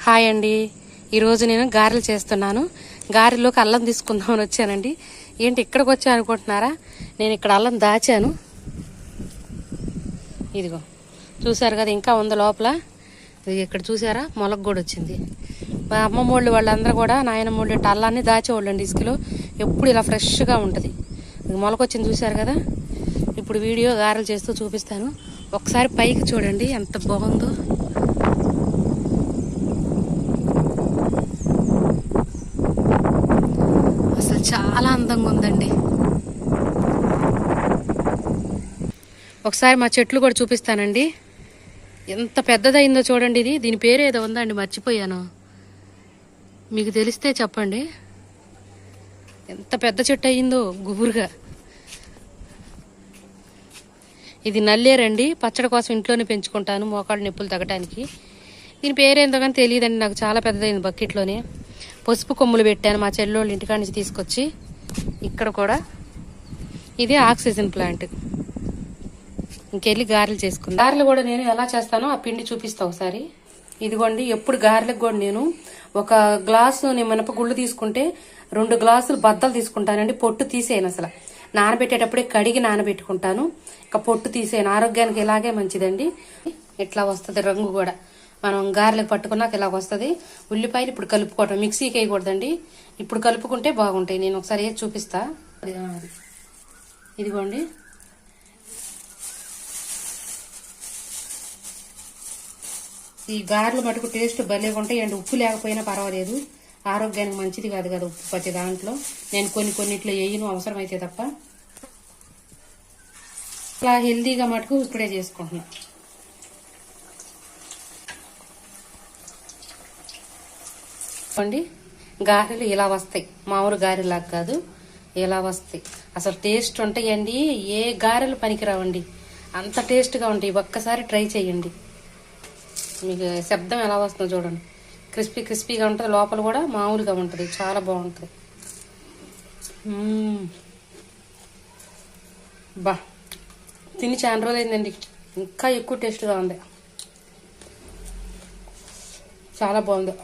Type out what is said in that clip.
Hi అండి. ఈరోజు నేను గారెలు చేస్తున్నాను. గారెలోకి అల్లం తీసుకుందామని వచ్చానండి. ఏంటి ఇక్కడికి వచ్చా అనుకుంటున్నారా? నేను ఇక్కడ అల్లం దాచాను. ఇదిగో చూసారు కదా, ఇంకా ఉంది లోపల. ఇక్కడ చూసారా, మొలక కూడా వచ్చింది. మా అమ్మమ్మోళ్ళు వాళ్ళందరూ కూడా నాయనమ్మోళ్ళు అల్లాన్ని దాచేవాళ్ళు అండి. ఇసుకలో ఎప్పుడు ఇలా ఫ్రెష్గా ఉంటుంది. మొలక వచ్చింది చూసారు కదా. ఇప్పుడు వీడియో గారెలు చేస్తూ చూపిస్తాను. ఒకసారి పైకి చూడండి ఎంత బాగుందో. అసలు చాలా అందంగా ఉందండి. ఒకసారి మా చెట్లు కూడా చూపిస్తానండి. ఎంత పెద్దదైందో చూడండి. దీని పేరు ఏదో ఉందండి, మర్చిపోయాను. మీకు తెలిస్తే చెప్పండి. ఎంత పెద్ద చెట్టు అయిందో గుబురుగా. ఇది నల్లేరండి. పచ్చడి కోసం ఇంట్లోనే పెంచుకుంటాను, మోకాళ్ళు నొప్పులు తగ్గడానికి. దీని పేరేందో కానీ తెలియదండి నాకు. చాలా పెద్దదైంది. బకెట్లోనే పసుపు కొమ్ములు పెట్టాను మా చెల్లోళ్ళ ఇంటికాడ నుంచి తీసుకొచ్చి. ఇక్కడ కూడా ఇది ఆక్సిజన్ ప్లాంట్. ఇంకెళ్ళి గారెలు చేసుకుంది. గారెలు కూడా నేను ఎలా చేస్తానో ఆ పిండి చూపిస్తా ఒకసారి. ఇదిగోండి, ఎప్పుడు గారెలకు కూడా నేను ఒక గ్లాసు మినపగుళ్ళు తీసుకుంటే 2 గ్లాసులు బద్దలు తీసుకుంటానండి. పొట్టు తీసేయను అసలు. నానబెట్టేటప్పుడే కడిగి నానబెట్టుకుంటాను. ఇక పొట్టు తీసేయను. ఆరోగ్యానికి ఇలాగే మంచిదండి. ఇట్లా వస్తుంది రంగు కూడా. మనం గారెలకు పట్టుకున్నాక ఇలా వస్తుంది. ఉల్లిపాయలు ఇప్పుడు కలుపుకోవటం, మిక్సీకి వేయకూడదండి. ఇప్పుడు కలుపుకుంటే బాగుంటాయి. నేను ఒకసారి వేసి చూపిస్తా. ఇదిగోండి, ఈ గారెలు మటుకు టేస్ట్ భలేగా ఉంటాయి అండి. ఉప్పు లేకపోయినా పర్వాలేదు, ఆరోగ్యానికి మంచిది కాదు కదా ఉప్పు ప్రతి దాంట్లో. నేను కొన్నిట్లో వేయను అవసరమైతే తప్ప. ఇలా హెల్దీగా మటుకు ఇప్పుడే చేసుకుంటున్నా. అండి, గారెలు ఇలా వస్తాయి. మామూలు గారెలాగా కాదు, ఇలా వస్తాయి. అసలు టేస్ట్ ఉంటాయండి. ఏ గారెలు పనికిరావండి, అంత టేస్ట్గా ఉంటాయి. ఒక్కసారి ట్రై చేయండి. మీకు శబ్దం ఎలా వస్తుందో చూడండి. క్రిస్పీగా ఉంటుంది. లోపల కూడా మామూలుగా ఉంటుంది. చాలా బాగుంటుంది. బా, తిని చాలా రోజులైందండి. ఇంకా ఎక్కువ టేస్ట్గా ఉంది. చాలా బాగుంది.